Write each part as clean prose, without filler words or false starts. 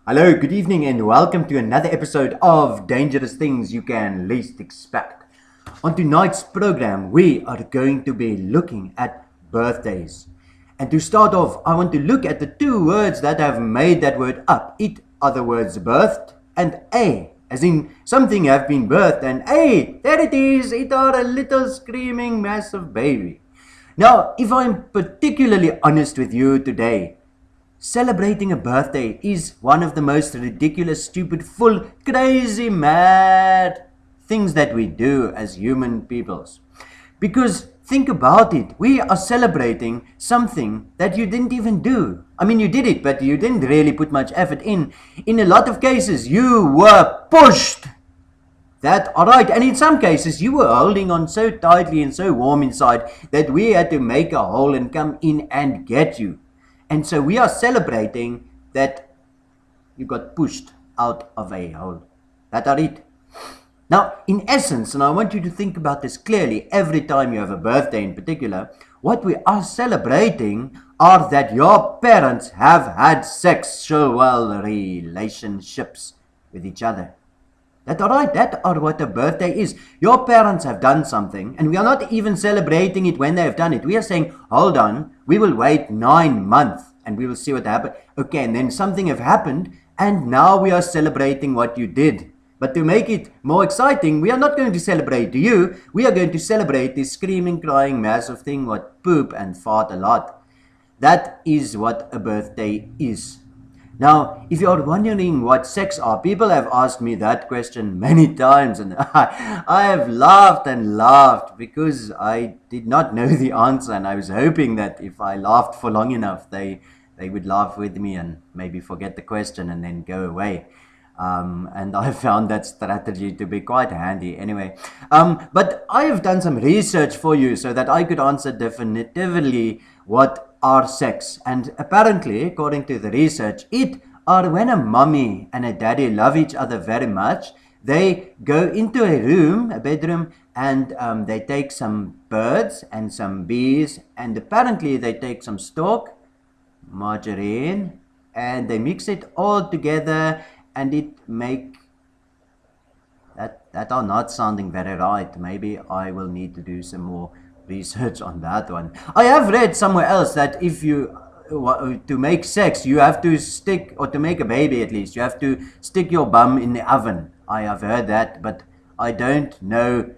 Hello, good evening, and welcome to another episode of Dangerous Things You Can Least Expect. On tonight's program, we are going to be looking at birthdays. And to start off, I want to look at the two words that have made that word up. It are the words birthed and a, as in something have been birthed, and hey, there it is, it are a little screaming massive baby. Now, if I'm particularly honest with you today, celebrating a birthday is one of the most ridiculous, stupid, full, crazy, mad things that we do as human peoples. Because think about it, we are celebrating something that you didn't even do. I mean, you did it, but you didn't really put much effort in. In a lot of cases, you were pushed. That, alright, and in some cases you were holding on so tightly and so warm inside that we had to make a hole and come in and get you. And so we are celebrating that you got pushed out of a hole. That are it. Now, in essence, and I want you to think about this clearly, every time you have a birthday in particular, what we are celebrating are that your parents have had sexual relationships with each other. That's alright, that are what a birthday is. Your parents have done something, and we are not even celebrating it when they have done it. We are saying, hold on, we will wait 9 months, and we will see what happened. Okay, and then something have happened, and now we are celebrating what you did. But to make it more exciting, we are not going to celebrate you. We are going to celebrate this screaming, crying, massive thing, what poop and fart a lot. That is what a birthday is. Now, if you are wondering what sex are, people have asked me that question many times, and I have laughed and laughed because I did not know the answer, and I was hoping that if I laughed for long enough, they would laugh with me and maybe forget the question and then go away. And I found that strategy to be quite handy anyway. But I have done some research for you so that I could answer definitively what are sex. And apparently, according to the research, it are when a mommy and a daddy love each other very much. They go into a room, a bedroom, and they take some birds and some bees, and apparently they take some stork, margarine, and they mix it all together, and it make that are not sounding very right. Maybe I will need to do some more research on that one. I have read somewhere else that if you to make sex, you have to stick, or to make a baby at least, you have to stick your bum in the oven. I have heard that, but I don't know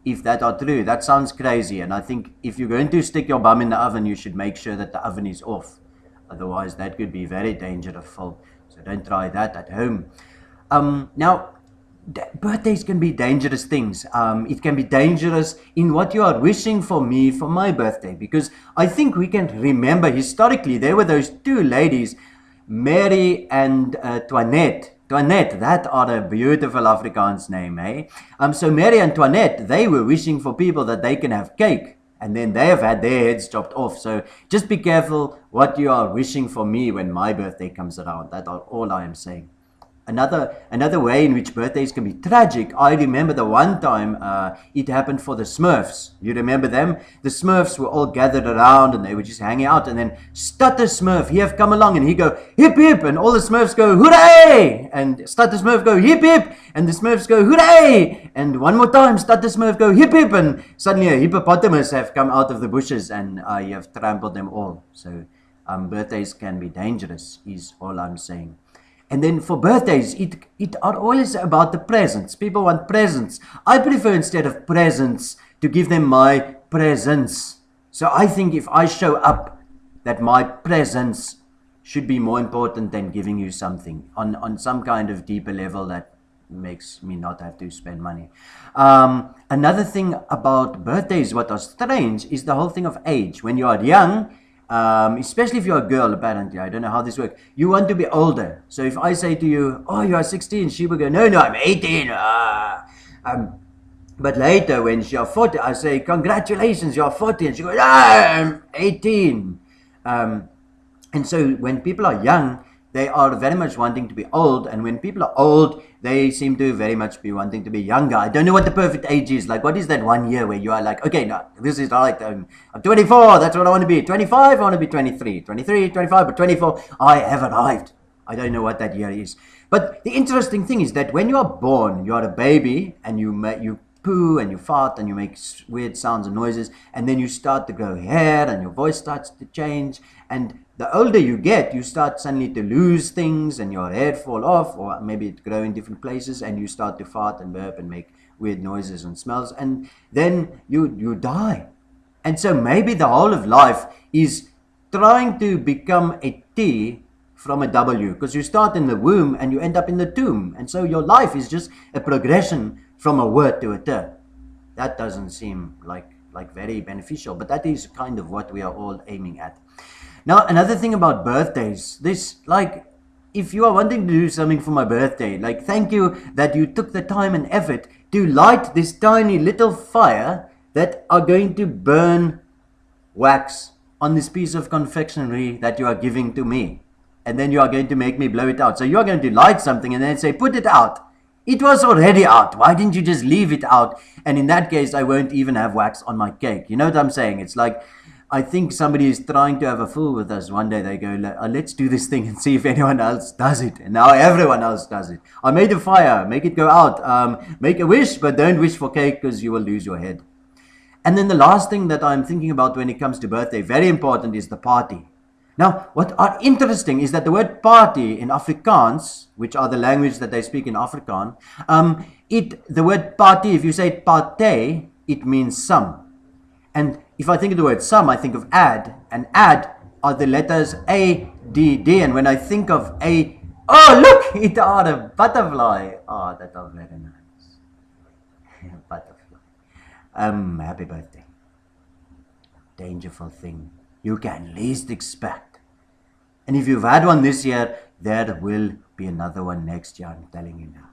if that are true. That sounds crazy, and I think if you're going to stick your bum in the oven, you should make sure that the oven is off. Otherwise, that could be very dangerous. So don't try that at home. Now, birthdays can be dangerous things. It can be dangerous in what you are wishing for me for my birthday, because I think we can remember historically there were those two ladies, Mary and Toinette. Toinette, that are a beautiful Afrikaans name, eh? So Mary and Toinette, they were wishing for people that they can have cake, and then they have had their heads chopped off. So just be careful what you are wishing for me when my birthday comes around. That's all I am saying. Another way in which birthdays can be tragic. I remember the one time it happened for the Smurfs. You remember them? The Smurfs were all gathered around and they were just hanging out, and then Stutter Smurf, he have come along and he go hip hip, and all the Smurfs go hooray, and Stutter Smurf go hip hip, and the Smurfs go hooray, and one more time Stutter Smurf go hip hip, and suddenly a hippopotamus have come out of the bushes and you have trampled them all. So birthdays can be dangerous is all I'm saying. And then for birthdays, it are always about the presents. People want presents. I prefer, instead of presents, to give them my presence. So I think if I show up, that my presence should be more important than giving you something on some kind of deeper level that makes me not have to spend money. Another thing about birthdays, what are strange, is the whole thing of age. When you are young, especially if you're a girl, apparently, I don't know how this works, you want to be older. So if I say to you, oh, you are 16, she will go, no, I'm 18. But later, when you're 40, I say, congratulations, you're 40. And she goes, I'm 18. And so when people are young, they are very much wanting to be old, and when people are old, they seem to very much be wanting to be younger. I don't know what the perfect age is. Like, what is that 1 year where you are like, okay, no, this is right, I'm 24, that's what I want to be. 25, I want to be 23. 23, 25, but 24, I have arrived. I don't know what that year is. But the interesting thing is that when you are born, you are a baby and you poo and you fart and you make weird sounds and noises, and then you start to grow hair and your voice starts to change, and the older you get, you start suddenly to lose things and your hair fall off, or maybe it grow in different places, and you start to fart and burp and make weird noises and smells, and then you die. And so maybe the whole of life is trying to become a T from a W, because you start in the womb and you end up in the tomb, and so your life is just a progression from a word to a term. That doesn't seem like very beneficial, but that is kind of what we are all aiming at. Now, another thing about birthdays, this, like, if you are wanting to do something for my birthday, like, thank you that you took the time and effort to light this tiny little fire that are going to burn wax on this piece of confectionery that you are giving to me. And then you are going to make me blow it out. So you are going to light something and then say, put it out. It was already out. Why didn't you just leave it out? And in that case, I won't even have wax on my cake. You know what I'm saying? It's like, I think somebody is trying to have a fool with us. One day they go, let's do this thing and see if anyone else does it. And now everyone else does it. I made a fire. Make it go out. Make a wish, but don't wish for cake because you will lose your head. And then the last thing that I'm thinking about when it comes to birthday, very important, is the party. Now, what are interesting is that the word party in Afrikaans, which are the language that they speak in Afrikaans, the word party, if you say partay, it means some. And if I think of the word some, I think of add, and add are the letters A, D, D. And when I think of a, oh look, it are a butterfly. Oh, that are very nice. Butterfly. Happy birthday. Dangerful thing you can least expect. And if you've had one this year, there will be another one next year, I'm telling you now.